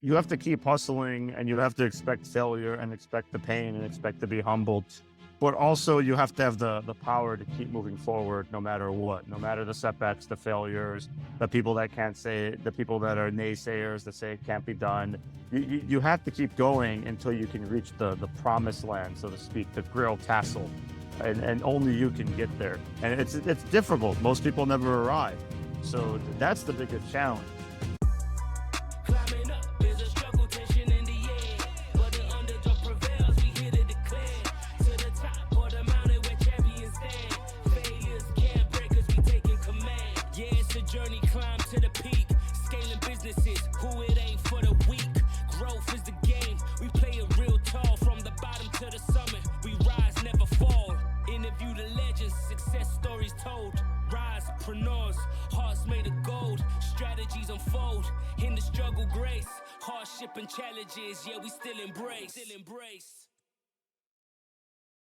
You have to keep hustling and you have to expect failure and expect the pain and expect to be humbled. But also you have to have the power to keep moving forward no matter what, no matter the setbacks, the failures, the people that can't say it, the people that are naysayers that say it can't be done. You have to keep going until you can reach the promised land, so to speak, the Grail Castle. And only you can get there. And it's difficult. Most people never arrive. So that's the biggest challenge. Climbing up, there's a struggle, tension in the air. But the underdog prevails, we here to declare. To the top of the mountain where champions stand. Failures can't break us, we taking command. Yeah, it's a journey, climb to the peak. Scaling businesses, who it ain't for the weak. Growth is the game, we play it real tall. From the bottom to the summit, we rise, never fall. Interview the legends, success stories told. Risepreneurs, hearts made of gold. Strategies unfold, in the struggle grace. Hardship and challenges, yeah, we still embrace.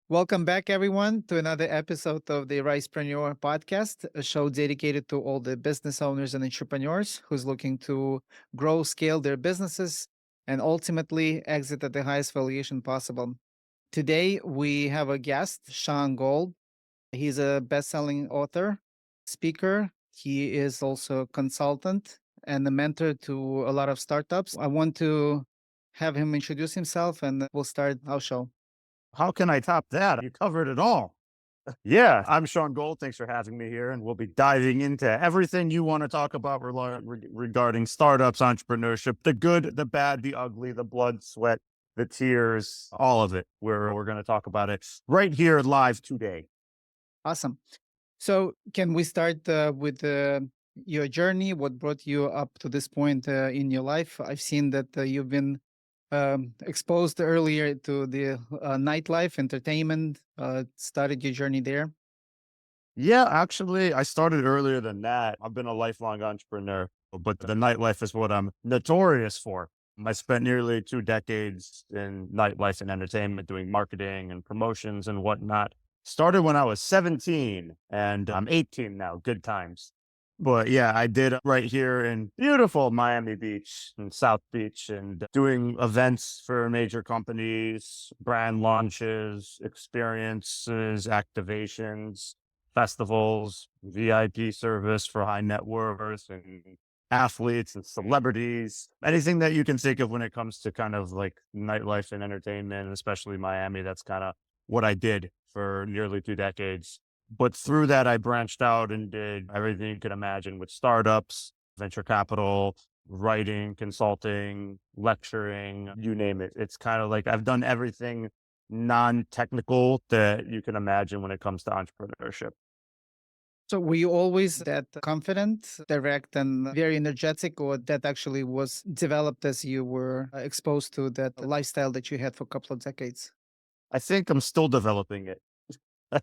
Welcome back, everyone, to another episode of the Risepreneur podcast, a show dedicated to all the business owners and entrepreneurs who's looking to grow, scale their businesses, and ultimately exit at the highest valuation possible. Today, we have a guest, Shaun Gold. He's a best-selling author, speaker. He is also a consultant and a mentor to a lot of startups. I want to have him introduce himself, and we'll start our show. How can I top that? You covered it all. Yeah, I'm Shaun Gold. Thanks for having me here. And we'll be diving into everything you want to talk about regarding startups, entrepreneurship, the good, the bad, the ugly, the blood, sweat, the tears, all of it. We're going to talk about it right here live today. Awesome. So, can we start with your journey? What brought you up to this point in your life? I've seen that you've been exposed earlier to the nightlife, entertainment, started your journey there. Yeah, actually, I started earlier than that. I've been a lifelong entrepreneur, but the nightlife is what I'm notorious for. I spent nearly 2 decades in nightlife and entertainment doing marketing and promotions and whatnot. Started when I was 17 and I'm 18 now. Good times. But yeah, I did right here in beautiful Miami Beach and South Beach and doing events for major companies, brand launches, experiences, activations, festivals, VIP service for high net worth and athletes and celebrities, anything that you can think of when it comes to kind of like nightlife and entertainment, and especially Miami. That's kind of what I did for nearly 2 decades. But through that, I branched out and did everything you could imagine with startups, venture capital, writing, consulting, lecturing, you name it. It's kind of like I've done everything non-technical that you can imagine when it comes to entrepreneurship. So, were you always that confident, direct, and very energetic, or that actually was developed as you were exposed to that lifestyle that you had for a couple of decades? I think I'm still developing it. I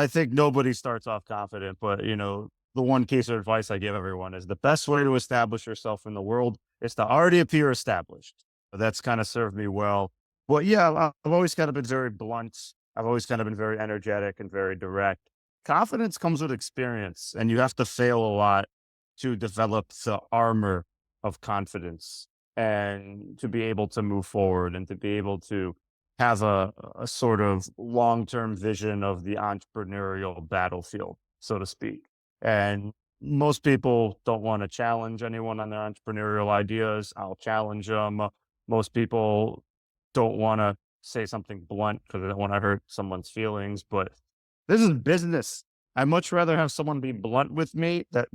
think nobody starts off confident, but the one piece of advice I give everyone is the best way to establish yourself in the world is to already appear established. That's kind of served me well. But yeah, I've always kind of been very blunt. I've always kind of been very energetic and very direct. Confidence comes with experience, and you have to fail a lot to develop the armor of confidence and to be able to move forward and to be able to have a sort of long-term vision of the entrepreneurial battlefield, so to speak. And most people don't want to challenge anyone on their entrepreneurial ideas. I'll challenge them. Most people don't want to say something blunt because they don't want to hurt someone's feelings. But this is business. I'd much rather have someone be blunt with me that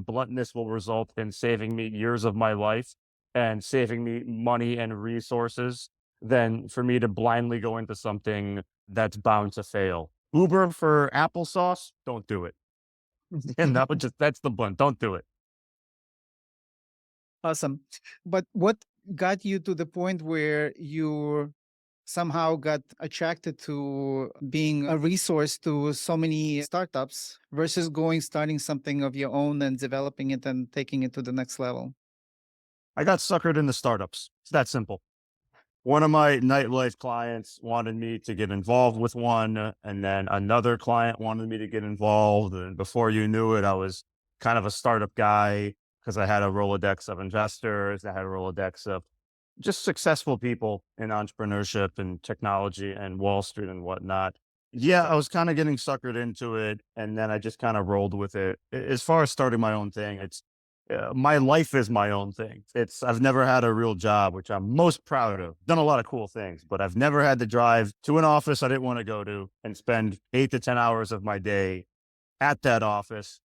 bluntness will result in saving me years of my life and saving me money and resources than for me to blindly go into something that's bound to fail. Uber for applesauce, don't do it. And that's the blunt. Don't do it. Awesome. But what got you to the point where you somehow got attracted to being a resource to so many startups versus starting something of your own and developing it and taking it to the next level? I got suckered into startups. It's that simple. One of my nightlife clients wanted me to get involved with one, and then another client wanted me to get involved. And before you knew it, I was kind of a startup guy. because I had a Rolodex of investors. I had a Rolodex of just successful people in entrepreneurship and technology and Wall Street and whatnot. Yeah, I was kind of getting suckered into it, and then I just kind of rolled with it. As far as starting my own thing, it's my life is my own thing. I've never had a real job, which I'm most proud of. Done a lot of cool things, but I've never had to drive to an office I didn't want to go to and spend 8 to 10 hours of my day at that office.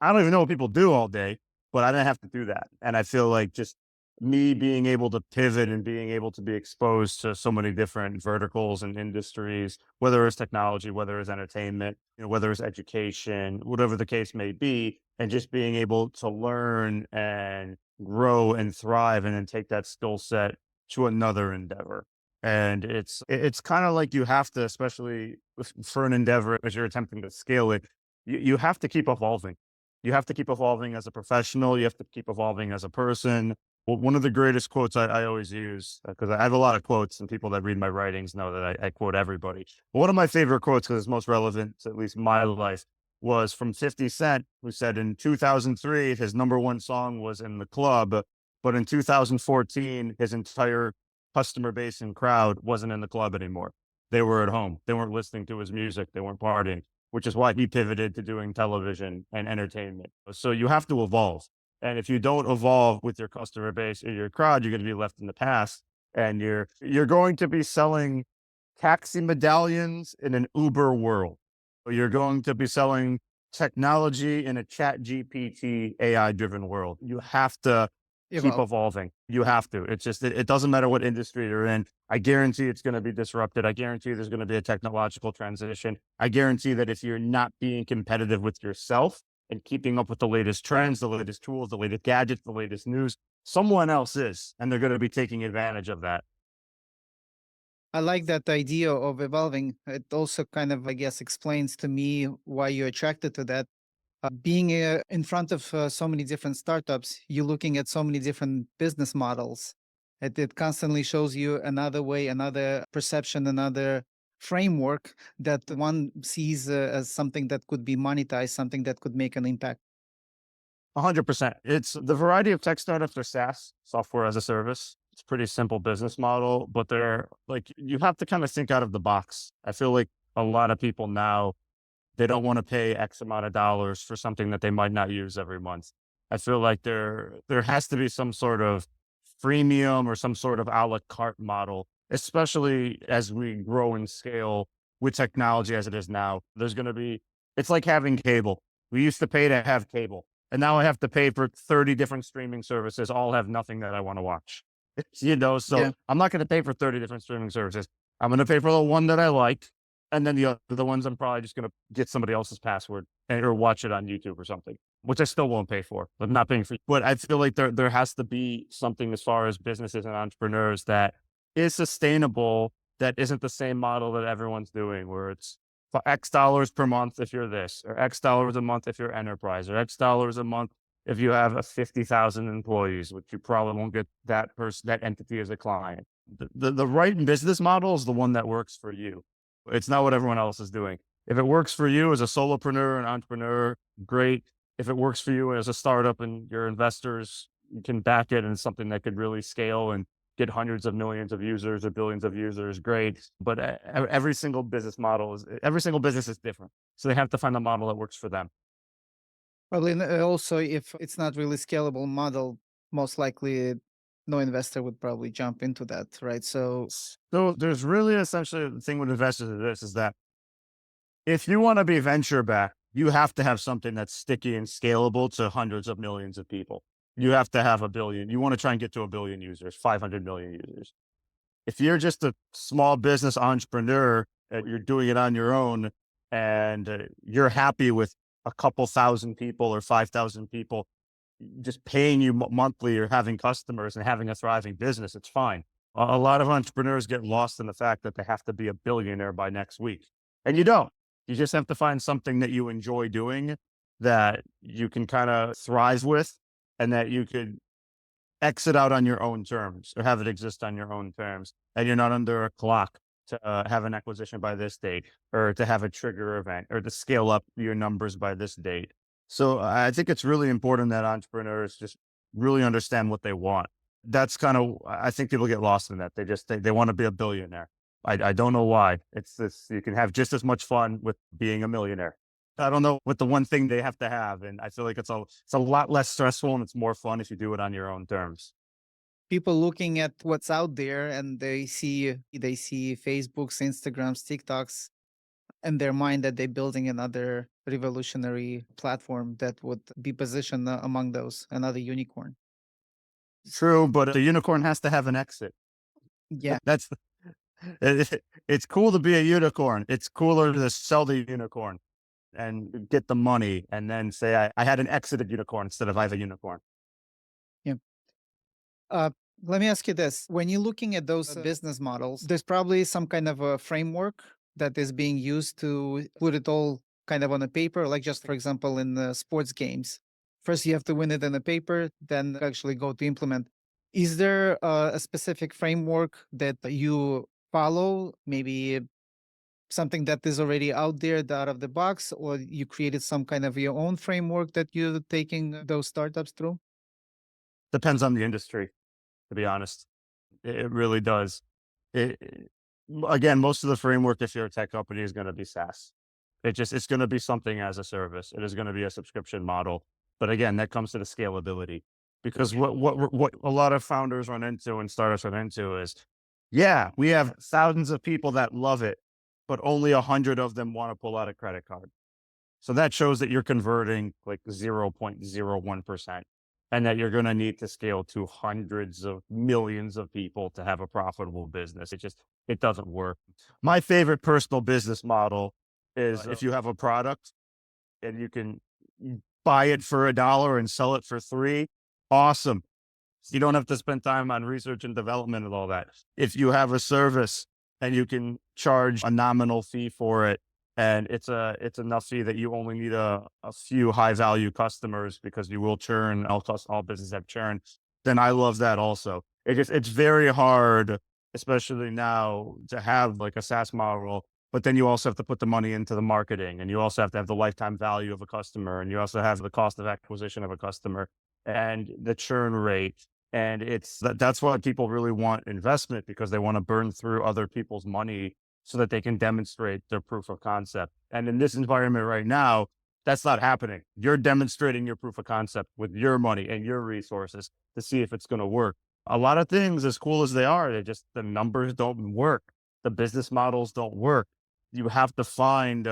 I don't even know what people do all day, but I didn't have to do that. And I feel like just me being able to pivot and being able to be exposed to so many different verticals and industries, whether it's technology, whether it's entertainment, whether it's education, whatever the case may be, and just being able to learn and grow and thrive and then take that skill set to another endeavor. And it's kind of like you have to, especially for an endeavor as you're attempting to scale it, you have to keep evolving. You have to keep evolving as a professional. You have to keep evolving as a person. Well, one of the greatest quotes I always use, because I have a lot of quotes and people that read my writings know that I quote everybody. But one of my favorite quotes, because it's most relevant to at least my life, was from 50 Cent, who said in 2003, his number one song was In the Club. But in 2014, his entire customer base and crowd wasn't in the club anymore. They were at home. They weren't listening to his music. They weren't partying, which is why he pivoted to doing television and entertainment. So you have to evolve. And if you don't evolve with your customer base or your crowd, you're going to be left in the past, and you're going to be selling taxi medallions in an Uber world. Or you're going to be selling technology in a chat GPT AI driven world. You have to keep Evolve. evolving. You have to. It's just, it doesn't matter what industry you're in. I guarantee it's going to be disrupted. I guarantee there's going to be a technological transition. I guarantee that if you're not being competitive with yourself and keeping up with the latest trends, the latest tools, the latest gadgets, the latest news, someone else is, and they're going to be taking advantage of that. I like that idea of evolving. It also kind of, I guess, explains to me why you're attracted to that. Being in front of so many different startups, you're looking at so many different business models. It constantly shows you another way, another perception, another framework that one sees as something that could be monetized, something that could make an impact. 100%. It's the variety of tech startups are SaaS, software as a service. It's a pretty simple business model, but they're like, you have to kind of think out of the box. I feel like a lot of people now, they don't want to pay X amount of dollars for something that they might not use every month. I feel like there has to be some sort of freemium or some sort of a la carte model, especially as we grow and scale with technology as it is now. There's going to be, it's like having cable. We used to pay to have cable, and now I have to pay for 30 different streaming services, all have nothing that I want to watch. So Yeah. I'm not going to pay for 30 different streaming services. I'm going to pay for the one that I like. And then the ones I'm probably just going to get somebody else's password or watch it on YouTube or something, which I still won't pay for. I'm not paying for. But I feel like there has to be something as far as businesses and entrepreneurs that is sustainable, that isn't the same model that everyone's doing, where it's for X dollars per month if you're this, or X dollars a month if you're enterprise, or X dollars a month if you have a 50,000 employees, which you probably won't get that person, that entity as a client. The right business model is the one that works for you. It's not what everyone else is doing. If it works for you as a solopreneur and entrepreneur, great. If it works for you as a startup and your investors can back it and something that could really scale and get hundreds of millions of users or billions of users, great. But every single business is different. So they have to find a model that works for them. Probably also, if it's not really scalable model, most likely no investor would probably jump into that, right? So So there's really essentially the thing with investors is this, is that if you want to be venture backed, you have to have something that's sticky and scalable to hundreds of millions of people. You have to have a billion. You want to try and get to a billion users, 500 million users. If you're just a small business entrepreneur and you're doing it on your own, and you're happy with a couple thousand people or 5,000 people just paying you monthly or having customers and having a thriving business, it's fine. A lot of entrepreneurs get lost in the fact that they have to be a billionaire by next week. And you don't. You just have to find something that you enjoy doing, that you can kind of thrive with, and that you could exit out on your own terms or have it exist on your own terms. And you're not under a clock to have an acquisition by this date, or to have a trigger event, or to scale up your numbers by this date. So I think it's really important that entrepreneurs just really understand what they want. That's kind of, I think people get lost in that. They want to be a billionaire. I don't know why. It's this, you can have just as much fun with being a millionaire. I don't know what the one thing they have to have. And I feel like it's a lot less stressful and it's more fun if you do it on your own terms. People looking at what's out there and they see Facebooks, Instagrams, TikToks in their mind that they're building another revolutionary platform that would be positioned among those, another unicorn. True, but the unicorn has to have an exit. Yeah. That's it's cool to be a unicorn. It's cooler to sell the unicorn and get the money and then say, I had an exited unicorn instead of I have a unicorn. Yeah. Uh, Let me ask you this. When you're looking at those business models, there's probably some kind of a framework that is being used to put it all kind of on a paper, like just for example, in the sports games. First, you have to win it in a paper, then actually go to implement. Is there a specific framework that you follow? Maybe something that is already out there, out of the box, or you created some kind of your own framework that you're taking those startups through? Depends on the industry, to be honest. It really does. Again, most of the framework, if you're a tech company, is going to be SaaS. It's going to be something as a service. It is going to be a subscription model. But again, that comes to the scalability because what a lot of founders run into and startups run into is, yeah, we have thousands of people that love it, but only 100 of them want to pull out a credit card. So that shows that you're converting like 0.01% and that you're going to need to scale to hundreds of millions of people to have a profitable business. It doesn't work. My favorite personal business model is if you have a product and you can buy it for $1 and sell it for 3, awesome. You don't have to spend time on research and development and all that. If you have a service and you can charge a nominal fee for it, and it's enough fee that you only need a few high value customers because you will churn. All businesses have churn. Then I love that also. It's very hard, especially now, to have like a SaaS model. But then you also have to put the money into the marketing, and you also have to have the lifetime value of a customer, and you also have the cost of acquisition of a customer, and the churn rate. And that's why people really want investment because they want to burn through other people's money so that they can demonstrate their proof of concept. And in this environment right now, that's not happening. You're demonstrating your proof of concept with your money and your resources to see if it's going to work. A lot of things, as cool as they are, the numbers don't work. The business models don't work. You have to find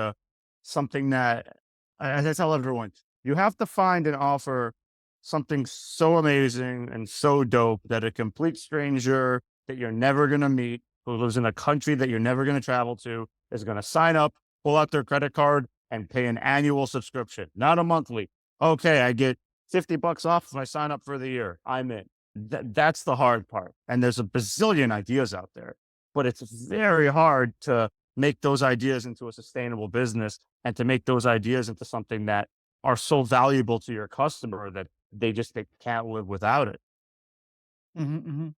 something that, as I tell everyone, you have to find and offer something so amazing and so dope that a complete stranger that you're never going to meet, who lives in a country that you're never going to travel to, is going to sign up, pull out their credit card, and pay an annual subscription, not a monthly. Okay, I get $50 off if I sign up for the year. I'm in. That's the hard part. And there's a bazillion ideas out there, but it's very hard to make those ideas into a sustainable business and to make those ideas into something that are so valuable to your customer that they can't live without it. Hmm.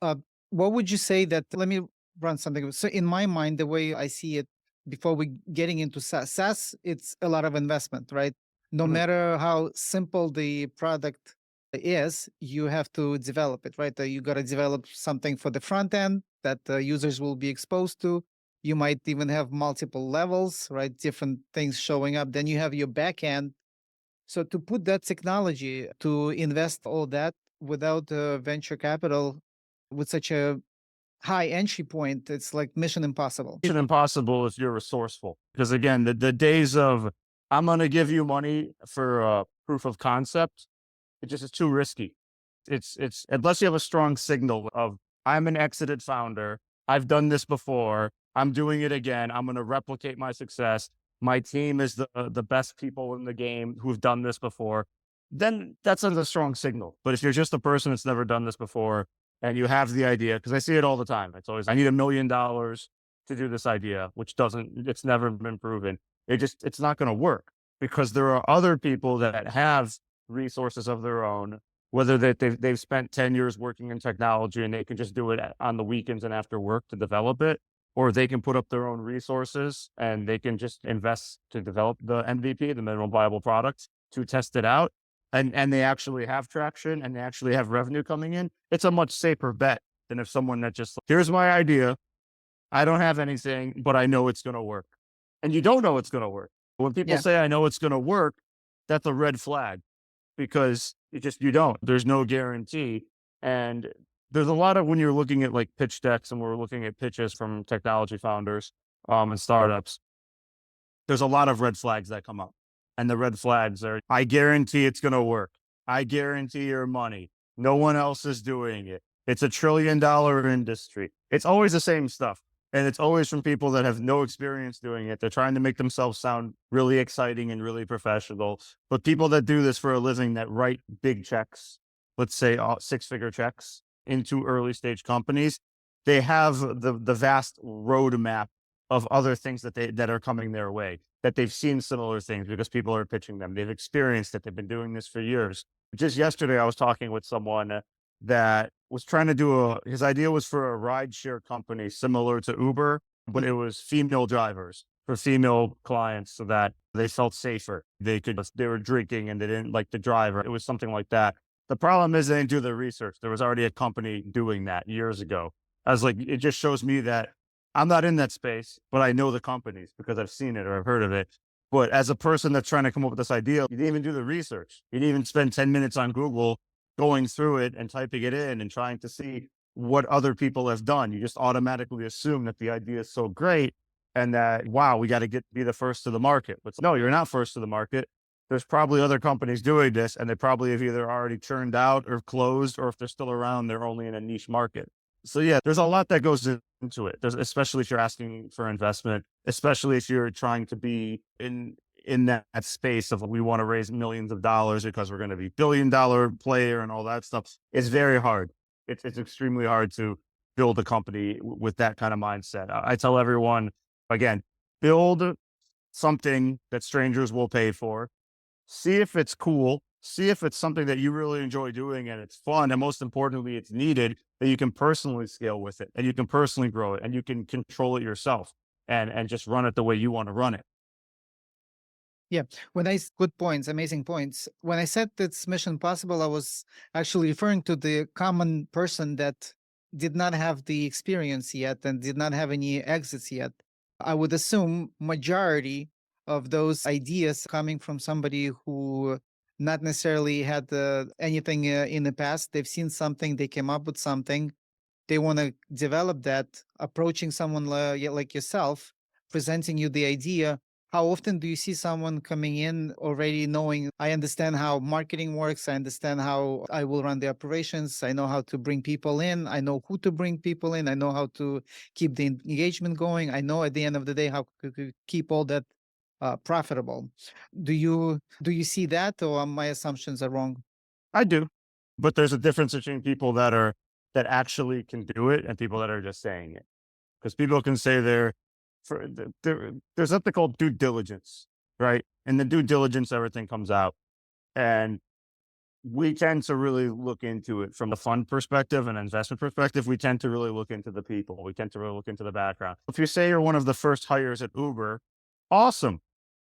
Uh, what would you say that? Let me run something. So, in my mind, the way I see it, before we getting into SaaS, it's a lot of investment, right? No Mhm. matter how simple the product is, you have to develop it, right? You got to develop something for the front end that users will be exposed to. You might even have multiple levels, right? Different things showing up. Then you have your back end. So to put that technology to invest all that without venture capital with such a high entry point, it's like mission impossible. Mission impossible if you're resourceful. Because again, the days of I'm going to give you money for proof of concept, it just is too risky. It's unless you have a strong signal of I'm an exited founder. I've done this before. I'm doing it again. I'm going to replicate my success. My team is the best people in the game who've done this before. Then that's a strong signal. But if you're just a person that's never done this before and you have the idea, because I see it all the time. It's always I need $1 million to do this idea, which doesn't. It's never been proven. It's not going to work because there are other people that have resources of their own, whether they've spent 10 years working in technology and they can just do it on the weekends and after work to develop it. or they can put up their own resources and they can just invest to develop the MVP, the minimum viable product, to test it out. And they actually have traction and they actually have revenue coming in. It's a much safer bet than if someone that just, here's my idea. I don't have anything, but I know it's going to work. And you don't know it's going to work. When people Yeah. say, I know it's going to work, that's a red flag because you don't, there's no guarantee. And there's a lot of, when you're looking at like pitch decks and we're looking at pitches from technology founders, and startups, there's a lot of red flags that come up. And the red flags are, I guarantee it's going to work. I guarantee your money. No one else is doing it. It's $1 trillion industry. It's always the same stuff. And it's always from people that have no experience doing it. They're trying to make themselves sound really exciting and really professional. But people that do this for a living, that write big checks, let's say 6-figure checks into early stage companies, they have the vast roadmap of other things that are coming their way, that they've seen similar things because people are pitching them. They've experienced it. They've been doing this for years. Just yesterday, I was talking with someone that was trying to do his idea was for a rideshare company similar to Uber, but it was female drivers for female clients so that they felt safer. They were drinking and they didn't like the driver. It was something like that. The problem is they didn't do the research. There was already a company doing that years ago. I was like, it just shows me that I'm not in that space, but I know the companies because I've seen it or I've heard of it. But as a person that's trying to come up with this idea, you didn't even do the research. You didn't even spend 10 minutes on Google going through it and typing it in and trying to see what other people have done. You just automatically assume that the idea is so great and that, wow, we got to be the first to the market. But no, you're not first to the market. There's probably other companies doing this and they probably have either already churned out or closed, or if they're still around, they're only in a niche market. So yeah, there's a lot that goes into it. Especially if you're asking for investment, especially if you're trying to be in that space of we want to raise millions of dollars because we're going to be $1 billion player and all that stuff. It's very hard. It's extremely hard to build a company with that kind of mindset. I tell everyone, again, build something that strangers will pay for. See if it's cool. See if it's something that you really enjoy doing and it's fun. And most importantly, it's needed, that you can personally scale with it and you can personally grow it and you can control it yourself and just run it the way you want to run it. Yeah, good points, amazing points. When I said it's mission possible, I was actually referring to the common person that did not have the experience yet and did not have any exits yet. I would assume majority of those ideas coming from somebody who not necessarily had anything in the past. They've seen something, they came up with something, they want to develop that, approaching someone like yourself, presenting you the idea. How often do you see someone coming in already knowing, I understand how marketing works, I understand how I will run the operations, I know how to bring people in, I know who to bring people in, I know how to keep the engagement going, I know at the end of the day how to keep all that profitable. Do you see that, or my assumptions are wrong? I do, but there's a difference between people that actually can do it and people that are just saying it. Because people can say there's something called due diligence, right? And the due diligence, everything comes out. And we tend to really look into it from a fund perspective and investment perspective. We tend to really look into the people. We tend to really look into the background. If you say you're one of the first hires at Uber, awesome.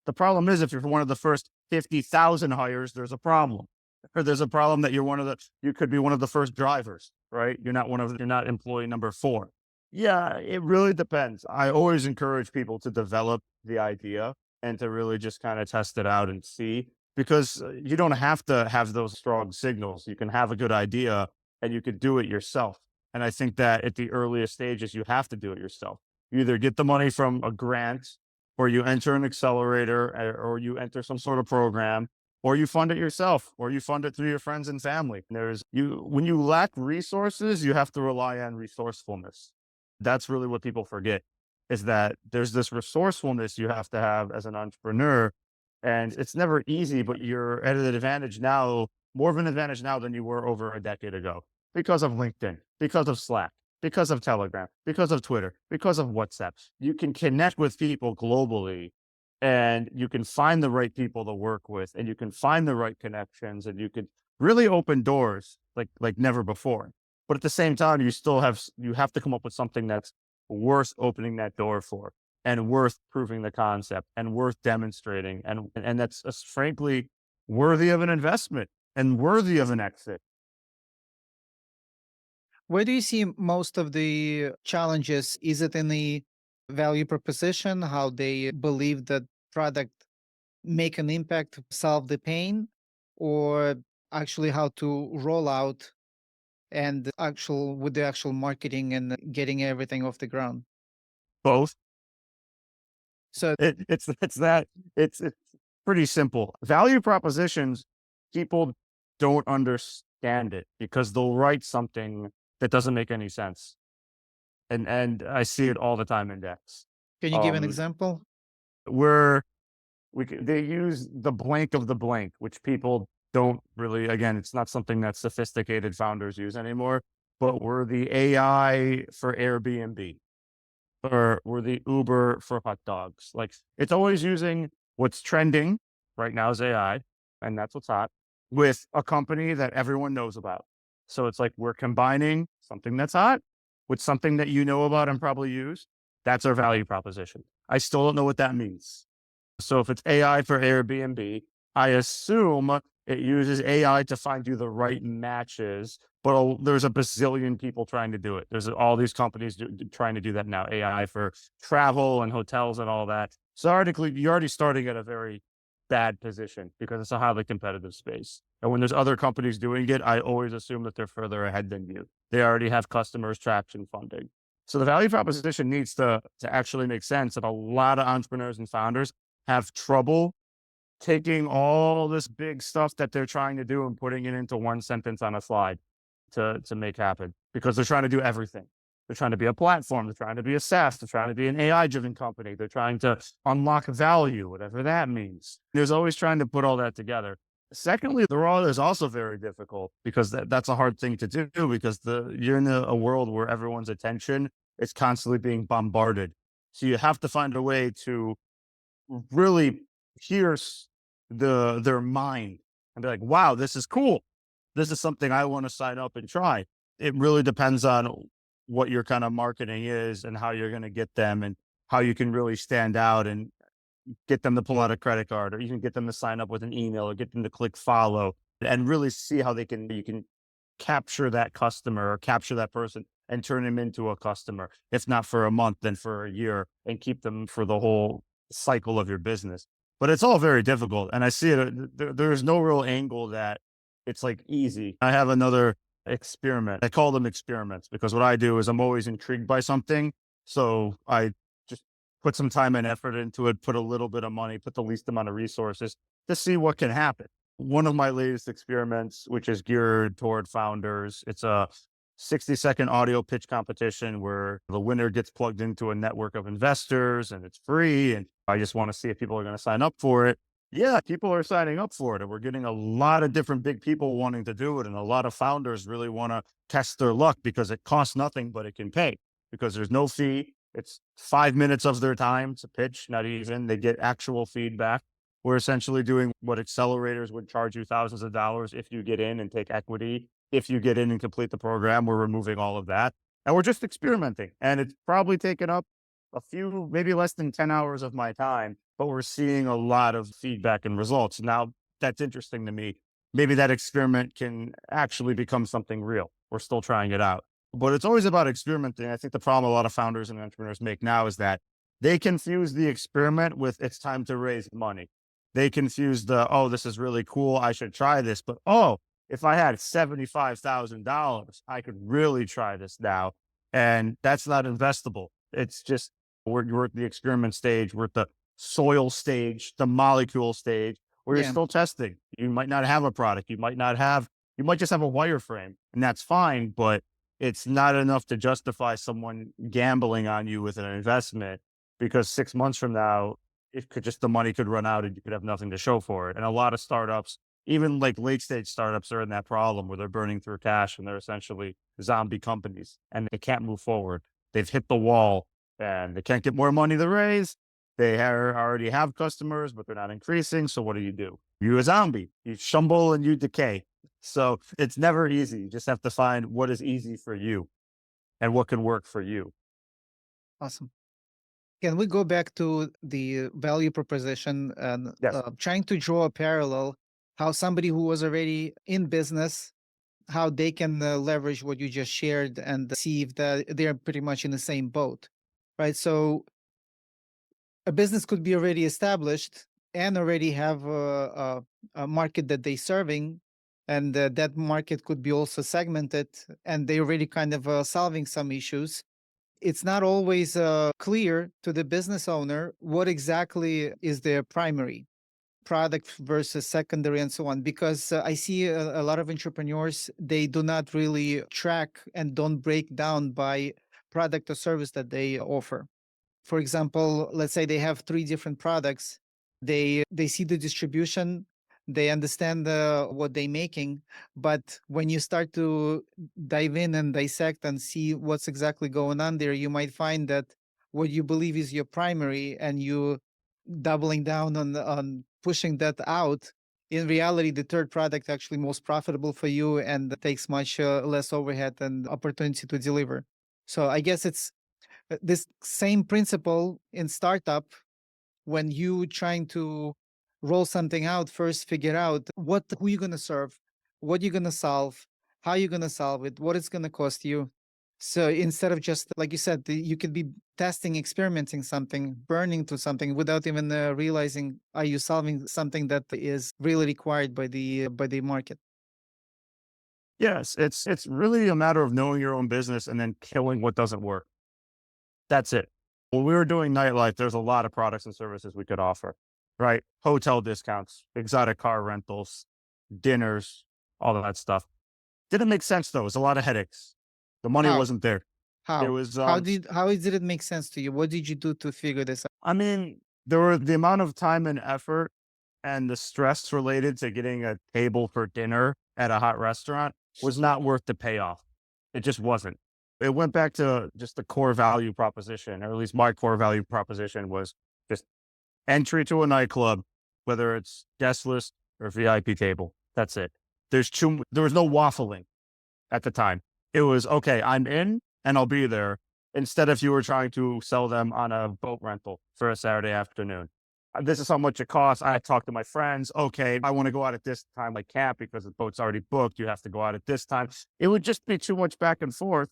The problem is if you're one of the first 50,000 hires, there's a problem. Or there's a problem that you could be one of the first drivers, right? You're not employee number 4. Yeah, it really depends. I always encourage people to develop the idea and to really just kind of test it out and see, because you don't have to have those strong signals. You can have a good idea and you could do it yourself. And I think that at the earliest stages, you have to do it yourself. You either get the money from a grant or you enter an accelerator or you enter some sort of program or you fund it yourself or you fund it through your friends and family. When you lack resources, you have to rely on resourcefulness. That's really what people forget, is that there's this resourcefulness you have to have as an entrepreneur. And it's never easy, but you're at an advantage now, more of an advantage now than you were over a decade ago, because of LinkedIn, because of Slack, because of Telegram, because of Twitter, because of WhatsApp. You can connect with people globally and you can find the right people to work with and you can find the right connections and you could really open doors like never before. But at the same time, you have to come up with something that's worth opening that door for and worth proving the concept and worth demonstrating. And that's frankly worthy of an investment and worthy of an exit. Where do you see most of the challenges? Is it in the value proposition, how they believe that product make an impact, solve the pain, or actually how to roll out and actual with the actual marketing and getting everything off the ground? Both. So It's that it's pretty simple. Value propositions, people don't understand it because they'll write something that doesn't make any sense. And I see it all the time in decks. can you give an Um, example? where they use the blank of the blank, which people don't really, again, it's not something that sophisticated founders use anymore, but we're the AI for Airbnb or we're the Uber for hot dogs. Like it's always using what's trending right now is AI, and that's what's hot with a company that everyone knows about. So it's like we're combining something that's hot with something that you know about and probably use. That's our value proposition. I still don't know what that means. So if it's AI for Airbnb, I assume it uses AI to find you the right matches, but there's a bazillion people trying to do it. There's all these companies trying to do that now, AI for travel and hotels and all that. So you're already starting at a very bad position because it's a highly competitive space. And when there's other companies doing it, I always assume that they're further ahead than you. They already have customers, traction, funding. So the value proposition needs to actually make sense. And a lot of entrepreneurs and founders have trouble taking all this big stuff that they're trying to do and putting it into one sentence on a slide to make happen because they're trying to do everything. They're trying to be a platform. They're trying to be a SaaS. They're trying to be an AI driven company. They're trying to unlock value, whatever that means. There's always trying to put all that together. Secondly, the raw is also very difficult because that's a hard thing to do because you're in a world where everyone's attention is constantly being bombarded. So you have to find a way to really pierce their mind and be like, wow, this is cool. This is something I want to sign up and try. It really depends on what your kind of marketing is and how you're going to get them and how you can really stand out and get them to pull out a credit card or even get them to sign up with an email or get them to click follow and really see how you can capture that customer or capture that person and turn them into a customer, if not for a month, then for a year and keep them for the whole cycle of your business. But it's all very difficult. And I see it, there's no real angle that it's like easy. I have another experiment. I call them experiments because what I do is I'm always intrigued by something. So I just put some time and effort into it, put a little bit of money, put the least amount of resources to see what can happen. One of my latest experiments, which is geared toward founders, it's a 60-second audio pitch competition where the winner gets plugged into a network of investors and it's free. And I just want to see if people are going to sign up for it. Yeah, people are signing up for it. And we're getting a lot of different big people wanting to do it. And a lot of founders really want to test their luck because it costs nothing, but it can pay because there's no fee. It's 5 minutes of their time to pitch, not even. They get actual feedback. We're essentially doing what accelerators would charge you thousands of dollars if you get in and take equity. If you get in and complete the program, we're removing all of that. And we're just experimenting. And it's probably taken up a few, maybe less than 10 hours of my time, but we're seeing a lot of feedback and results. Now, that's interesting to me. Maybe that experiment can actually become something real. We're still trying it out. But it's always about experimenting. I think the problem a lot of founders and entrepreneurs make now is that they confuse the experiment with it's time to raise money. They confuse oh, this is really cool. I should try this. But oh, if I had $75,000, I could really try this now. And that's not investable. It's just, we're at the experiment stage. We're at the soil stage, the molecule stage, where you're Yeah. still testing. You might not have a product. You might just have a wireframe and that's fine, but it's not enough to justify someone gambling on you with an investment because 6 months from now, the money could run out and you could have nothing to show for it. And a lot of startups, even like late stage startups, are in that problem where they're burning through cash and they're essentially zombie companies and they can't move forward. They've hit the wall and they can't get more money to raise. They already have customers, but they're not increasing. So what do? You're a zombie. You stumble and you decay. So it's never easy. You just have to find what is easy for you and what can work for you. Awesome. Can we go back to the value proposition and Yes. trying to draw a parallel how somebody who was already in business, how they can leverage what you just shared and see if they're pretty much in the same boat, right? So a business could be already established and already have a market that they're serving, and that market could be also segmented, and they already kind of solving some issues. It's not always clear to the business owner what exactly is their primary product versus secondary and so on, because I see a lot of entrepreneurs, they do not really track and don't break down by product or service that they offer. For example, let's say they have three different products. They see the distribution, they understand what they're making, but when you start to dive in and dissect and see what's exactly going on there, you might find that what you believe is your primary, and you doubling down on pushing that out. In reality, the third product actually most profitable for you and takes much less overhead and opportunity to deliver. So I guess it's this same principle in startup. When you trying to roll something out, first figure out who you're going to serve, what you're going to solve, how you're going to solve it, what it's going to cost you. So instead of just like you said, you could be testing, experimenting something, burning to something without even realizing are you solving something that is really required by the market. Yes. It's really a matter of knowing your own business and then killing what doesn't work. That's it. When we were doing nightlife, there's a lot of products and services we could offer, right? Hotel discounts, exotic car rentals, dinners, all of that stuff. Didn't make sense though. It was a lot of headaches. The money How? wasn't there. It How? was, How did it make sense to you? What did you do to figure this out? I mean, there were the amount of time and effort and the stress related to getting a table for dinner at a hot restaurant was not worth the payoff. It just wasn't. It went back to just the core value proposition, or at least my core value proposition was just entry to a nightclub, whether it's guest list or VIP table. That's it. There was no waffling at the time. It was okay, I'm in and I'll be there. Instead, if you were trying to sell them on a boat rental for a Saturday afternoon, this is how much it costs. I talked to my friends. Okay, I want to go out at this time. I can't because the boat's already booked. You have to go out at this time. It would just be too much back and forth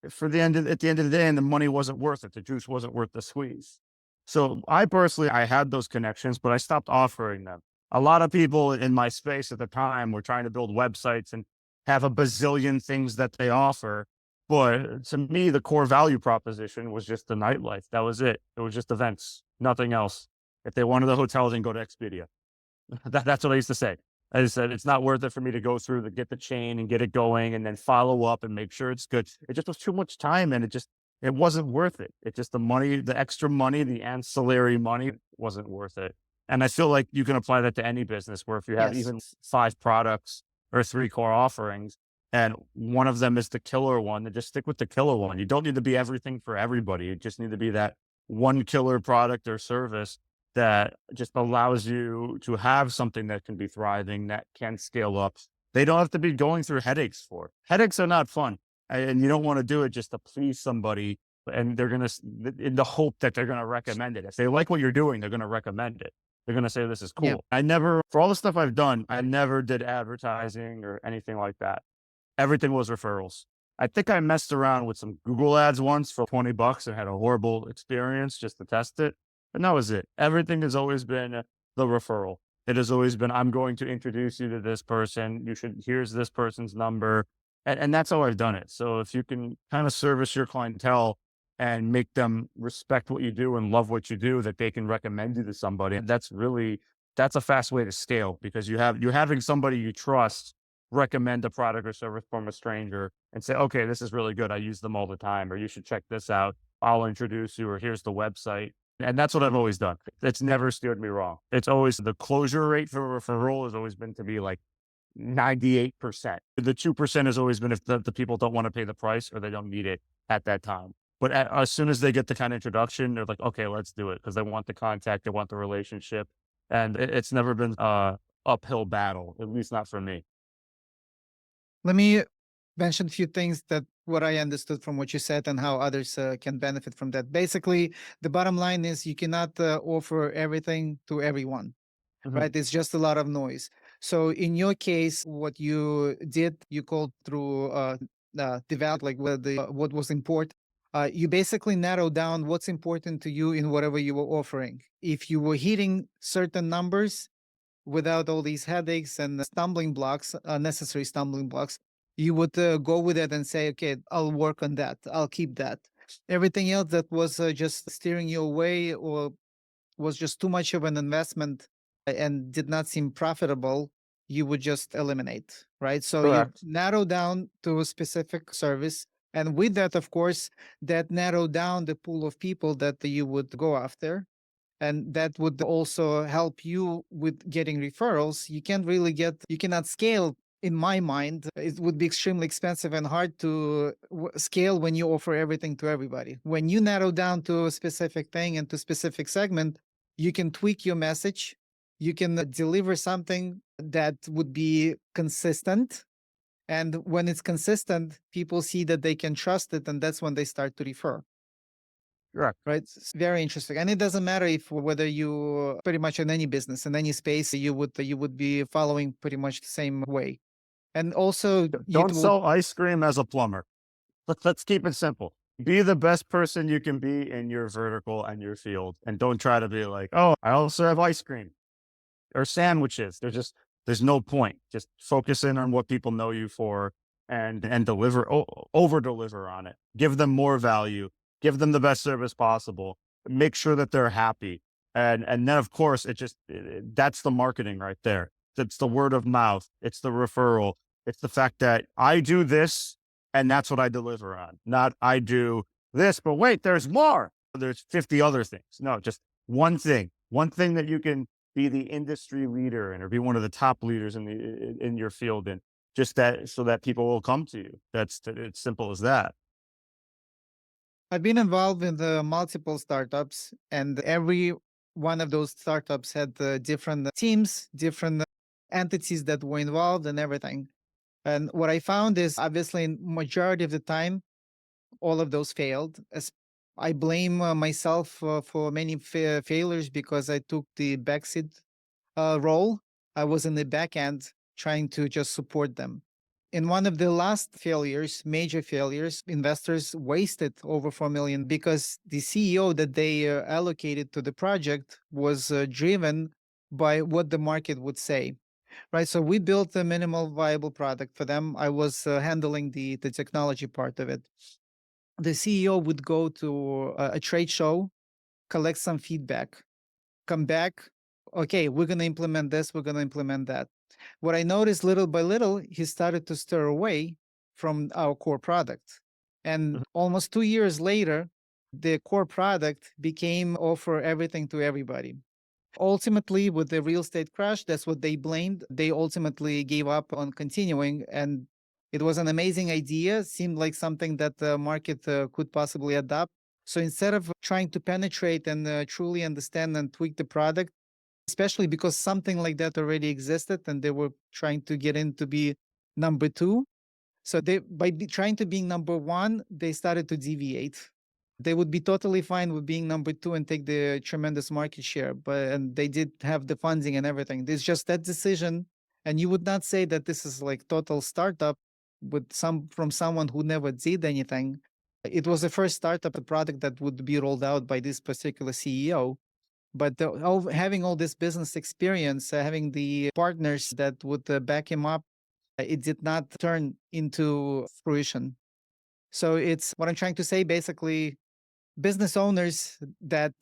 at the end of the day, and the money wasn't worth it. The juice wasn't worth the squeeze. So I personally, I had those connections, but I stopped offering them. A lot of people in my space at the time were trying to build websites and have a bazillion things that they offer. But to me, the core value proposition was just the nightlife. That was it. It was just events, nothing else. If they wanted a hotel, then go to Expedia. That's what I used to say. I just said, it's not worth it for me to go through get the chain and get it going and then follow up and make sure it's good. It just was too much time, and it wasn't worth it. It just, the money, the extra money, the ancillary money wasn't worth it. And I feel like you can apply that to any business where if you have Yes. even 5 products or 3 core offerings and one of them is the killer one, then just stick with the killer one. You don't need to be everything for everybody. You just need to be that one killer product or service that just allows you to have something that can be thriving, that can scale up. They don't have to be going through headaches for it. Headaches are not fun. And you don't want to do it just to please somebody. And they're going to, in the hope that they're going to recommend it. If they like what you're doing, they're going to recommend it. They're going to say, this is Yeah. cool. For all the stuff I've done, I never did advertising or anything like that. Everything was referrals. I think I messed around with some Google ads once for $20 and had a horrible experience just to test it. And that was it. Everything has always been the referral. It has always been, I'm going to introduce you to this person. Here's this person's number. And that's how I've done it. So if you can kind of service your clientele and make them respect what you do and love what you do, that they can recommend you to somebody, that's a fast way to scale, because you're having somebody you trust recommend a product or service from a stranger and say, okay, this is really good. I use them all the time, or you should check this out. I'll introduce you, or here's the website. And that's what I've always done. It's never steered me wrong. It's always, the closure rate for a referral has always been to be like 98%. The 2% has always been if the people don't want to pay the price or they don't need it at that time. But as soon as they get the kind of introduction, they're like, okay, let's do it, because they want the contact, they want the relationship. And it's never been a uphill battle, at least not for me. Let me mentioned a few things that what I understood from what you said and how others can benefit from that. Basically, the bottom line is you cannot offer everything to everyone, Mhm. right? It's just a lot of noise. So in your case, what you did, you called through develop like what was important. You basically narrowed down what's important to you in whatever you were offering. If you were hitting certain numbers without all these headaches and stumbling blocks, unnecessary stumbling blocks, you would go with it and say, okay, I'll work on that. I'll keep that. Everything else that was just steering you away or was just too much of an investment and did not seem profitable, you would just eliminate, right? So you Correct. narrow down to a specific service. And with that, of course, that narrow down the pool of people that you would go after. And that would also help you with getting referrals. You can't really you cannot scale. In my mind, it would be extremely expensive and hard to scale when you offer everything to everybody. When you narrow down to a specific thing and to specific segment, you can tweak your message. You can deliver something that would be consistent. And when it's consistent, people see that they can trust it, and that's when they start to refer. Correct. Right. It's very interesting. And it doesn't matter if whether you pretty much in any business, in any space, you would be following pretty much the same way. And also you Don't would sell ice cream as a plumber. Let's keep it simple. Be the best person you can be in your vertical and your field, and don't try to be like, oh, I also have ice cream or sandwiches. There's no point. Just focus in on what people know you for and deliver over deliver on it. Give them more value. Give them the best service possible. Make sure that they're happy. And then of course that's the marketing right there. It's the word of mouth. It's the referral. It's the fact that I do this and that's what I deliver on. Not I do this, but wait, there's more. There's 50 other things. No, just one thing that you can be the industry leader in or be one of the top leaders in your field and just that so that people will come to you. It's simple as that. I've been involved in the multiple startups, and every one of those startups had different teams, different entities that were involved and everything. And what I found is obviously in majority of the time, all of those failed. As I blame myself for many failures because I took the backseat role. I was in the back end trying to just support them. In one of the last failures, major failures, investors wasted over 4 million because the CEO that they allocated to the project was driven by what the market would say. Right. So we built a minimal viable product for them. I was handling the technology part of it. The CEO would go to a trade show, collect some feedback, come back. Okay, we're going to implement this. We're going to implement that. What I noticed little by little, he started to stir away from our core product. And Mhm. almost 2 years later, the core product became offer everything to everybody. Ultimately, with the real estate crash, that's what they blamed. They ultimately gave up on continuing. And it was an amazing idea, seemed like something that the market could possibly adopt. So instead of trying to penetrate and truly understand and tweak the product, especially because something like that already existed and they were trying to get in to be number two. So they trying to being number one, they started to deviate. They would be totally fine with being number two and take the tremendous market share, but and they did have the funding and everything. There's just that decision, and you would not say that this is like total startup with some from someone who never did anything. It was the first startup product that would be rolled out by this particular CEO, but having all this business experience, having the partners that would back him up, it did not turn into fruition. So it's what I'm trying to say. Basically, business owners that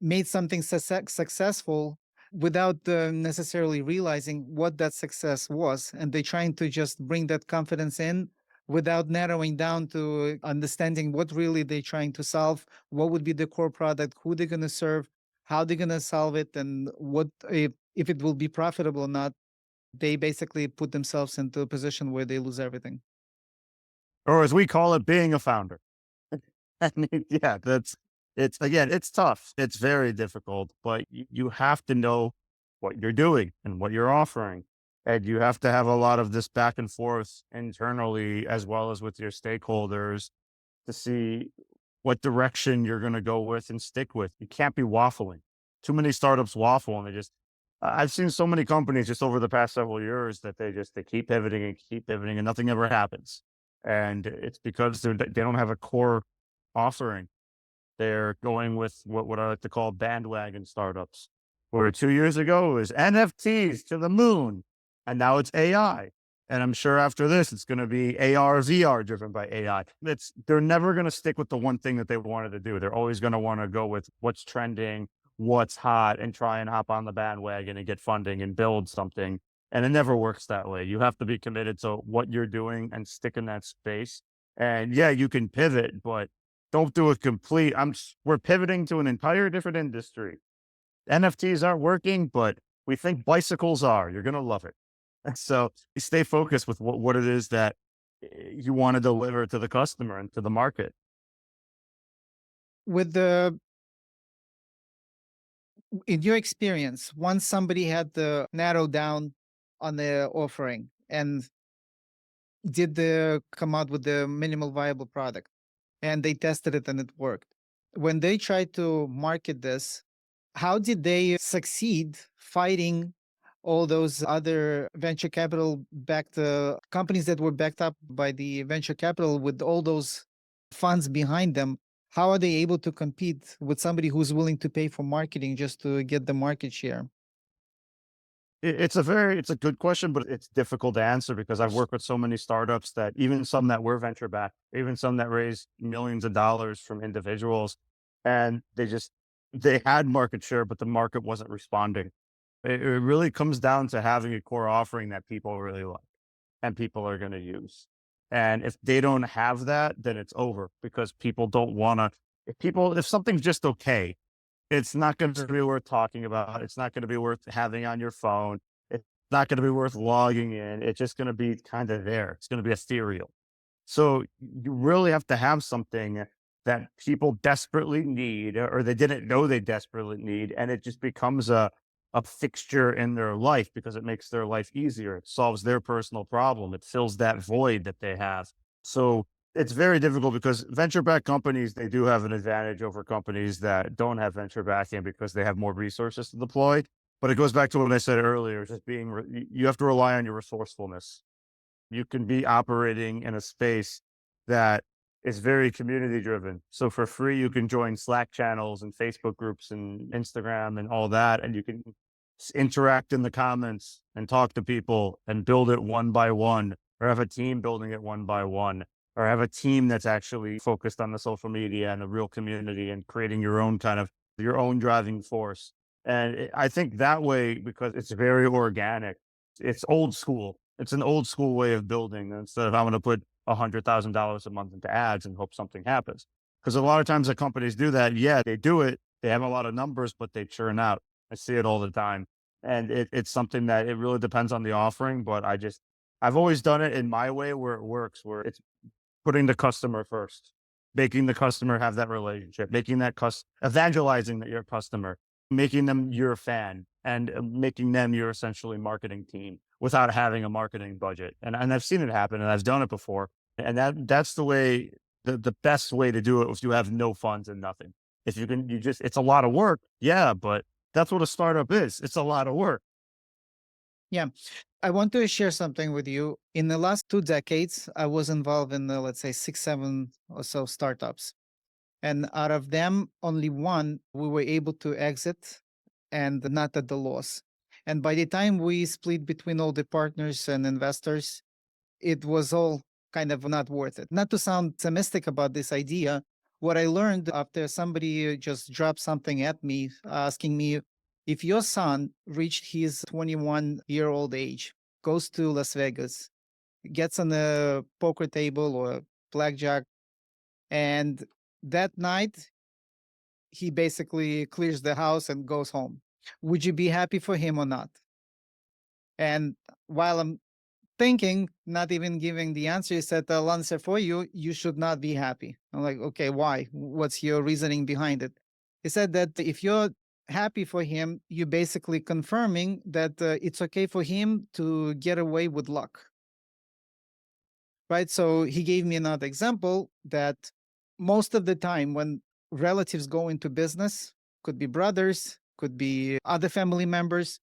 made something successful without necessarily realizing what that success was, and they trying to just bring that confidence in without narrowing down to understanding what really they're trying to solve, what would be the core product, who they're going to serve, how they're going to solve it, and what if it will be profitable or not. They basically put themselves into a position where they lose everything. Or as we call it, being a founder. I mean, yeah, it's again, it's tough. It's very difficult, but you have to know what you're doing and what you're offering. And you have to have a lot of this back and forth internally as well as with your stakeholders to see what direction you're going to go with and stick with. You can't be waffling. Too many startups waffle and they just I've seen so many companies just over the past several years that they keep pivoting and nothing ever happens. And it's because they don't have a core offering. They're going with what I like to call bandwagon startups, where 2 years ago it was NFTs to the moon, and now it's AI. And I'm sure after this, it's going to be AR, VR driven by AI. They're never going to stick with the one thing that they wanted to do. They're always going to want to go with what's trending, what's hot, and try and hop on the bandwagon and get funding and build something. And it never works that way. You have to be committed to what you're doing and stick in that space. And yeah, you can pivot, but don't do a complete we're pivoting to an entire different industry. NFTs aren't working, but we think bicycles are. You're gonna love it. And so you stay focused with what it is that you want to deliver to the customer and to the market. With the In your experience, once somebody had to narrow down on the offering and did the come out with the minimal viable product and they tested it and it worked. When they tried to market this, how did they succeed fighting all those other venture capital backed companies that were backed up by the venture capital with all those funds behind them? How are they able to compete with somebody who's willing to pay for marketing just to get the market share? It's a good question, but it's difficult to answer because I've worked with so many startups that even some that were venture backed, even some that raised millions of dollars from individuals, and they had market share, but the market wasn't responding. It really comes down to having a core offering that people really like and people are going to use. And if they don't have that, then it's over because people don't want to. If something's just okay, it's not going to be worth talking about. It's not going to be worth having on your phone. It's not going to be worth logging in. It's just going to be kind of there. It's going to be ethereal. So you really have to have something that people desperately need or they didn't know they desperately need. And it just becomes a fixture in their life because it makes their life easier. It solves their personal problem. It fills that void that they have. So it's very difficult because venture backed companies, they do have an advantage over companies that don't have venture backing because they have more resources to deploy. But it goes back to what I said earlier, just you have to rely on your resourcefulness. You can be operating in a space that is very community driven. So for free, you can join Slack channels and Facebook groups and Instagram and all that. And you can interact in the comments and talk to people and build it one by one, or have a team building it one by one, or have a team that's actually focused on the social media and the real community and creating your own kind of your own driving force. And I think that way, because it's very organic, it's old school. It's an old school way of building instead of I'm going to put $100,000 a month into ads and hope something happens. Because a lot of times the companies do that. Yeah, they do it. They have a lot of numbers, but they churn out. I see it all the time. And it's something that it really depends on the offering. But I've always done it in my way where it works, where it's putting the customer first, making the customer have that relationship, making that evangelizing that your customer, making them your fan and making them your essentially marketing team without having a marketing budget. And I've seen it happen and I've done it before. And that's the way, the best way to do it if you have no funds and nothing. If you can, it's a lot of work. Yeah. But that's what a startup is. It's a lot of work. Yeah. I want to share something with you. In the last 2 decades, I was involved in, let's say, 6, 7 or so startups. And out of them, only one we were able to exit and not at the loss. And by the time we split between all the partners and investors, it was all kind of not worth it. Not to sound pessimistic about this idea, what I learned after somebody just dropped something at me, asking me if your son reached his 21-year-old age, goes to Las Vegas, gets on a poker table or blackjack, and that night he basically clears the house and goes home. Would you be happy for him or not? And while I'm thinking, not even giving the answer, he said, I'll answer for you. You should not be happy. I'm like, okay, why? What's your reasoning behind it? He said that if your happy for him, you're basically confirming that it's okay for him to get away with luck. Right. So he gave me another example that most of the time when relatives go into business, could be brothers, could be other family members,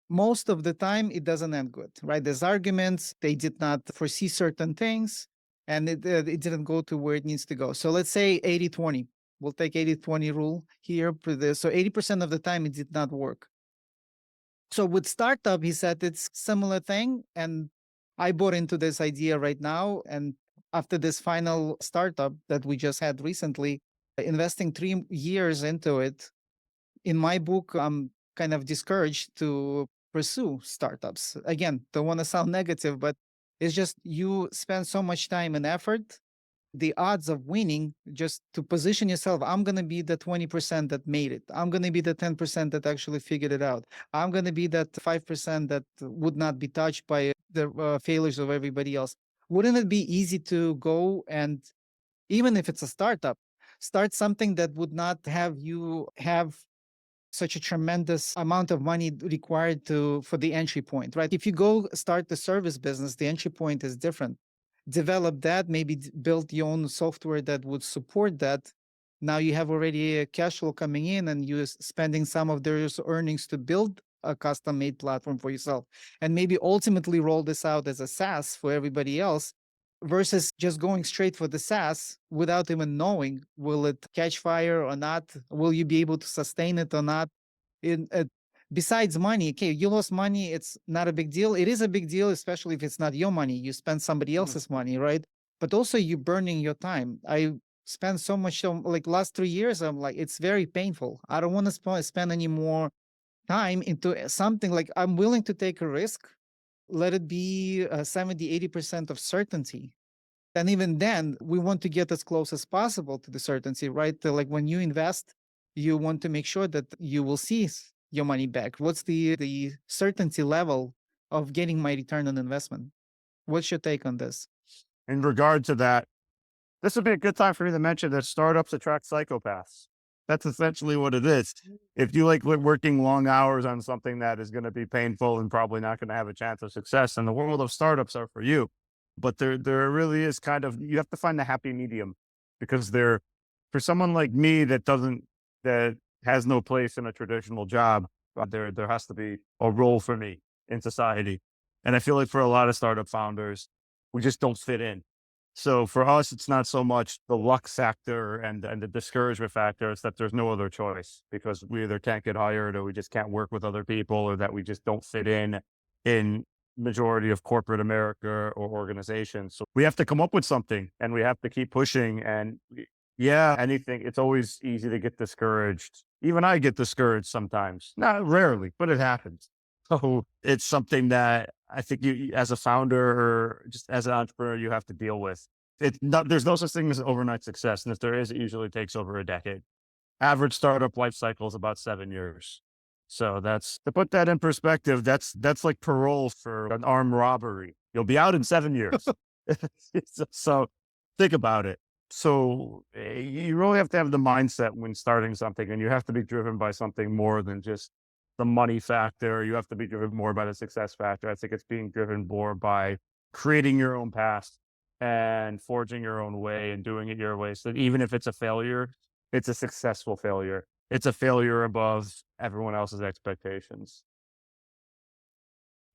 most of the time it doesn't end good, right? There's arguments, they did not foresee certain things, and it didn't go to where it needs to go. So let's say 80-20. We'll take 80-20 rule here for this. So 80% of the time it did not work. So with startup, he said it's similar thing. And I bought into this idea right now. And after this final startup that we just had recently, investing 3 years into it, in my book, I'm kind of discouraged to pursue startups. Again, don't want to sound negative, but it's just you spend so much time and effort. The odds of winning, just to position yourself, I'm going to be the 20% that made it. I'm going to be the 10% that actually figured it out. I'm going to be that 5% that would not be touched by the failures of everybody else. Wouldn't it be easy to go and, even if it's a startup, start something that would not have you have such a tremendous amount of money required for the entry point, right? If you go start the service business, the entry point is different. Develop that, maybe build your own software that would support that. Now you have already a cash flow coming in, and you're spending some of those earnings to build a custom made platform for yourself, and maybe ultimately roll this out as a SaaS for everybody else, versus just going straight for the SaaS without even knowing, will it catch fire or not? Will you be able to sustain it or not? In Besides money, okay, you lost money, it's not a big deal. It is a big deal, especially if it's not your money. You spend somebody else's money, right? But also you burning your time. I spent so much, like last 3 years, I'm like, it's very painful. I don't want to spend any more time into something. Like, I'm willing to take a risk. Let it be 70-80% of certainty. And even then, we want to get as close as possible to the certainty, right? Like when you invest, you want to make sure that you will see your money back. What's the certainty level of getting my return on investment? What's your take on this? In regard to that, this would be a good time for me to mention that startups attract psychopaths. That's essentially what it is. If you like working long hours on something that is going to be painful and probably not going to have a chance of success, and the world of startups are for you. But there really is kind of, you have to find the happy medium, because for someone like me that has no place in a traditional job, there has to be a role for me in society. And I feel like for a lot of startup founders, we just don't fit in. So for us, it's not so much the luck factor and the discouragement factor. It's that there's no other choice, because we either can't get hired, or we just can't work with other people, or that we just don't fit in majority of corporate America or organizations. So we have to come up with something, and we have to keep pushing. And yeah, anything. It's always easy to get discouraged. Even I get discouraged sometimes. Not rarely, but it happens. So it's something that I think you, as a founder or just as an entrepreneur, you have to deal with. There's no such thing as overnight success. And if there is, it usually takes over a decade. Average startup life cycle is about 7 years. So that's, to put that in perspective, that's like parole for an armed robbery. You'll be out in 7 years. So think about it. So you really have to have the mindset when starting something, and you have to be driven by something more than just the money factor. You have to be driven more by the success factor. I think it's being driven more by creating your own path and forging your own way and doing it your way. So that even if it's a failure, it's a successful failure. It's a failure above everyone else's expectations.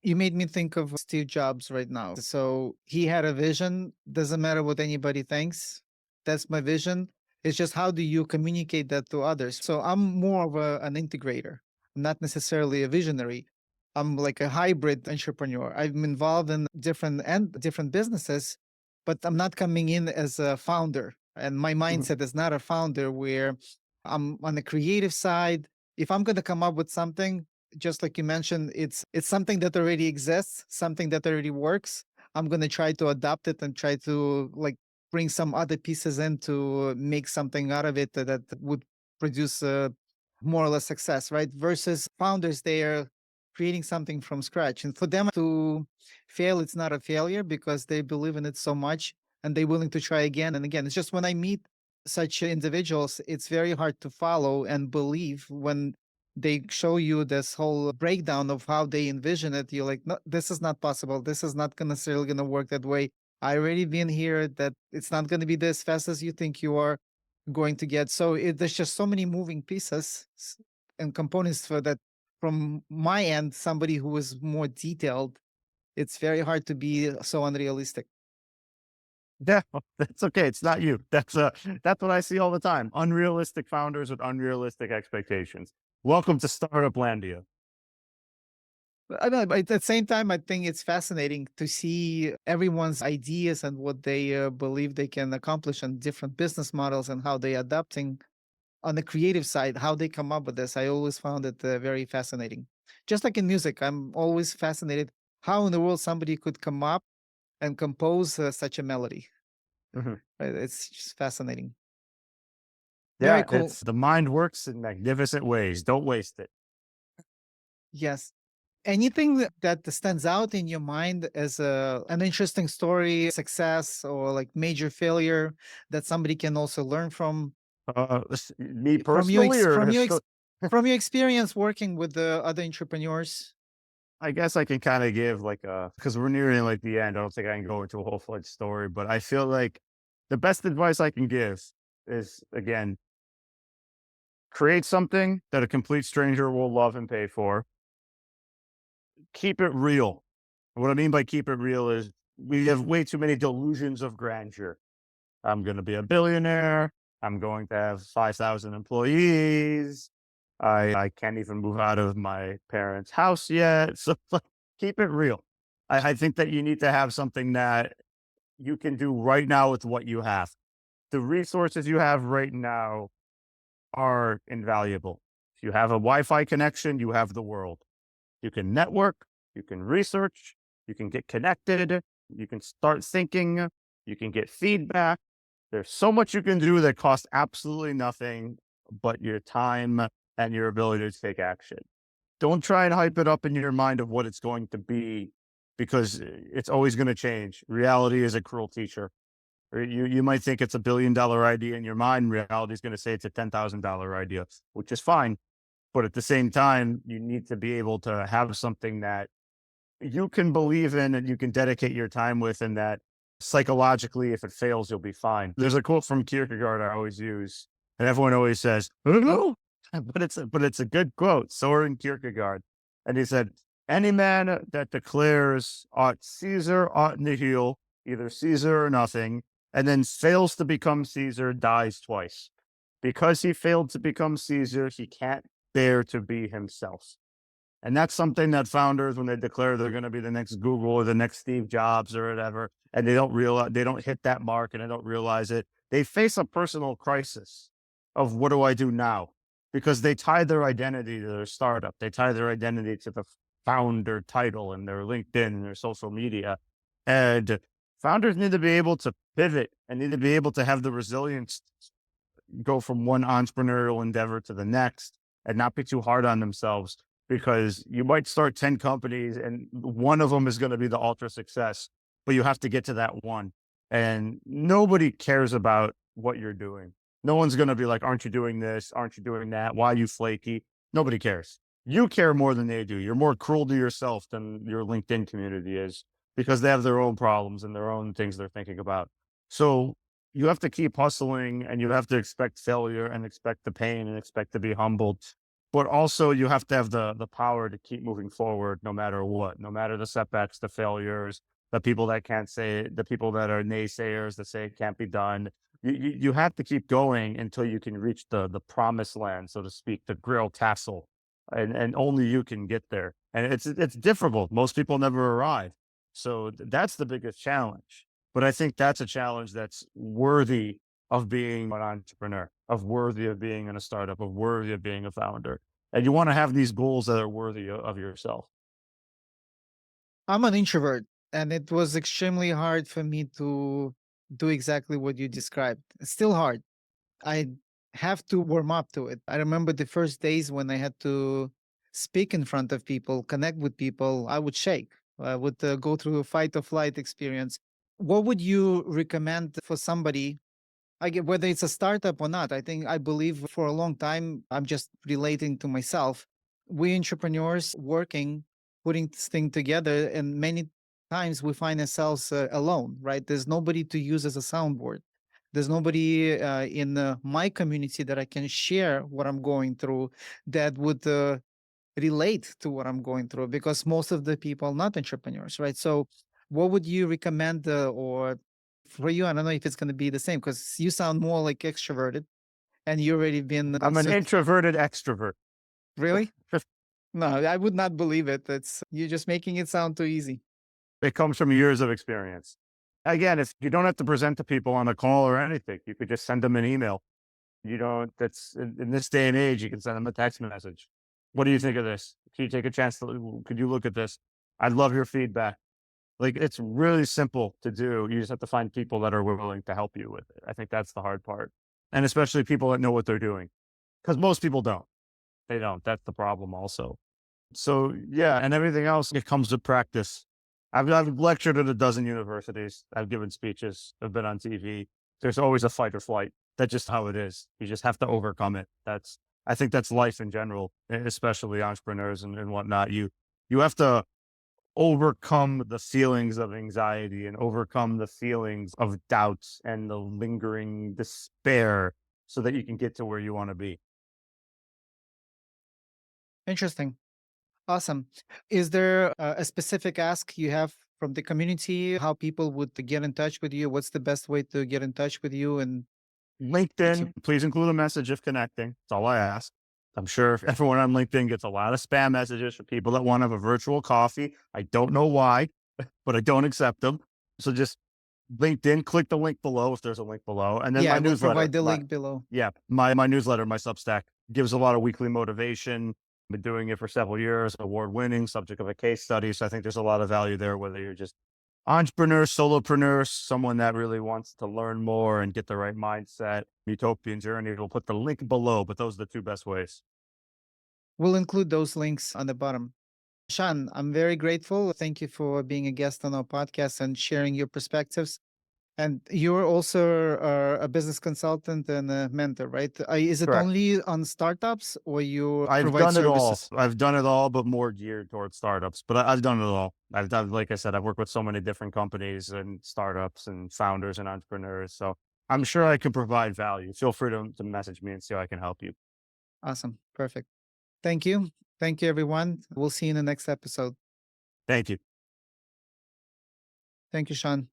You made me think of Steve Jobs right now. So he had a vision. Doesn't matter what anybody thinks. That's my vision. It's just, how do you communicate that to others? So I'm more of an integrator, not necessarily a visionary. I'm like a hybrid entrepreneur. I'm involved in different businesses, but I'm not coming in as a founder. And my mindset is not a founder where I'm on the creative side. If I'm going to come up with something, just like you mentioned, it's something that already exists, something that already works. I'm going to try to adapt it and try to like bring some other pieces in to make something out of it that would produce more or less success, right? Versus founders, they are creating something from scratch. And for them to fail, it's not a failure, because they believe in it so much and they're willing to try again and again. It's just, when I meet such individuals, it's very hard to follow and believe when they show you this whole breakdown of how they envision it. You're like, no, this is not possible. This is not necessarily going to work that way. I already been here. That it's not going to be this fast as you think you are going to get. So there's just so many moving pieces and components for that. From my end, somebody who is more detailed, it's very hard to be so unrealistic. Yeah, that's okay. It's not you. That's what I see all the time. Unrealistic founders with unrealistic expectations. Welcome to Startup Landia. I know, but at the same time, I think it's fascinating to see everyone's ideas and what they believe they can accomplish on different business models and how they adapting on the creative side, how they come up with this. I always found it very fascinating. Just like in music, I'm always fascinated how in the world somebody could come up and compose such a melody. Mhm. It's just fascinating. Very Yeah, cool. it's the mind works in magnificent ways. Don't waste it. Yes. Anything that stands out in your mind as an interesting story, success, or like major failure that somebody can also learn from Me personally, or from your experience working with the other entrepreneurs? I guess I can kind of give like a, because we're nearing like the end. I don't think I can go into a whole fledged story, but I feel like the best advice I can give is, again, create something that a complete stranger will love and pay for. Keep it real. What I mean by keep it real is we have way too many delusions of grandeur. I'm going to be a billionaire. I'm going to have 5,000 employees. I can't even move out of my parents' house yet. So like, keep it real. I think that you need to have something that you can do right now with what you have. The resources you have right now are invaluable. If you have a Wi Fi connection, you have the world. You can network, you can research, you can get connected, you can start thinking, you can get feedback. There's so much you can do that costs absolutely nothing but your time and your ability to take action. Don't try and hype it up in your mind of what it's going to be, because it's always going to change. Reality is a cruel teacher. Or you might think it's $1 billion idea in your mind. Reality is going to say it's a $10,000 idea, which is fine. But at the same time, you need to be able to have something that you can believe in and you can dedicate your time with, and that psychologically, if it fails, you'll be fine. There's a quote from Kierkegaard I always use, and everyone always says, "Oh," but it's a good quote. Soren Kierkegaard, and he said, "Any man that declares ought Caesar, ought nihil, either Caesar or nothing, and then fails to become Caesar, dies twice. Because he failed to become Caesar, he can't bear to be himself." And that's something that founders, when they declare they're going to be the next Google or the next Steve Jobs or whatever, and they don't realize, they don't hit that mark and they don't realize it, they face a personal crisis of what do I do now? Because they tie their identity to their startup. They tie their identity to the founder title and their LinkedIn and their social media. And founders need to be able to pivot and need to be able to have the resilience, go from one entrepreneurial endeavor to the next, and not be too hard on themselves, because you might start 10 companies and one of them is going to be the ultra success, but you have to get to that one. And nobody cares about what you're doing. No one's going to be like, aren't you doing this? Aren't you doing that? Why are you flaky? Nobody cares. You care more than they do. You're more cruel to yourself than your LinkedIn community is, because they have their own problems and their own things they're thinking about. So you have to keep hustling, and you have to expect failure and expect the pain and expect to be humbled. But also you have to have the power to keep moving forward no matter what, no matter the setbacks, the failures, the people that can't say it, the people that are naysayers that say it can't be done. You have to keep going until you can reach the promised land, so to speak, the grill tassel. And only you can get there. And it's difficult. Most people never arrive. So that's the biggest challenge. But I think that's a challenge that's worthy of being an entrepreneur, of worthy of being in a startup, of worthy of being a founder. And you want to have these goals that are worthy of yourself. I'm an introvert, and it was extremely hard for me to do exactly what you described. It's still hard. I have to warm up to it. I remember the first days when I had to speak in front of people, connect with people, I would shake. I would go through a fight or flight experience. What would you recommend for somebody I get whether it's a startup or not. I believe for a long time, I'm just relating to myself. We entrepreneurs working, putting this thing together, and many times we find ourselves alone, right? There's nobody to use as a soundboard. There's nobody in my community that I can share what I'm going through that would relate to what I'm going through because most of the people are not entrepreneurs, right? So, what would you recommend, or for you? I don't know if it's going to be the same because you sound more like extroverted, and you already been. I'm an introverted extrovert. Really? No, I would not believe it. It's you're just making it sound too easy. It comes from years of experience. Again, if you don't have to present to people on a call or anything, you could just send them an email. You don't, that's in this day and age, you can send them a text message. What do you think of this? Can you take a chance to, could you look at this? I'd love your feedback. Like, it's really simple to do. You just have to find people that are willing to help you with it. I think that's the hard part. And especially people that know what they're doing. Because most people don't. They don't. That's the problem also. So yeah, and everything else, it comes with practice. I've lectured at a dozen universities. I've given speeches. I've been on TV. There's always a fight or flight. That's just how it is. You just have to overcome it. I think that's life in general, especially entrepreneurs and whatnot. You have to overcome the feelings of anxiety and overcome the feelings of doubts and the lingering despair so that you can get to where you want to be. Interesting. Awesome. Is there a specific ask you have from the community? How people would get in touch with you? What's the best way to get in touch with you? And thank you. LinkedIn, please include a message if connecting. That's all I ask. I'm sure everyone on LinkedIn gets a lot of spam messages for people that want to have a virtual coffee. I don't know why, but I don't accept them. So just LinkedIn, click the link below if there's a link below. And then Yeah, my I will newsletter. provide the link below. Yeah, my newsletter, my Substack gives a lot of weekly motivation. Been doing it for several years, award winning, subject of a case study. So I think there's a lot of value there, whether you're just entrepreneur, solopreneur, someone that really wants to learn more and get the right mindset, utopian journey. We'll put the link below, but those are the two best ways. We'll include those links on the bottom. Shaun, I'm very grateful. Thank you for being a guest on our podcast and sharing your perspectives. And you're also a business consultant and a mentor, right? Is it Correct. only on startups or you I've provide done it all. services? I've done it all, but more geared towards startups. But I've done it all. I've done, like I said, I've worked with so many different companies and startups and founders and entrepreneurs. So I'm sure I can provide value. Feel free to message me and see how I can help you. Awesome. Perfect. Thank you. Thank you, everyone. We'll see you in the next episode. Thank you. Thank you, Shaun.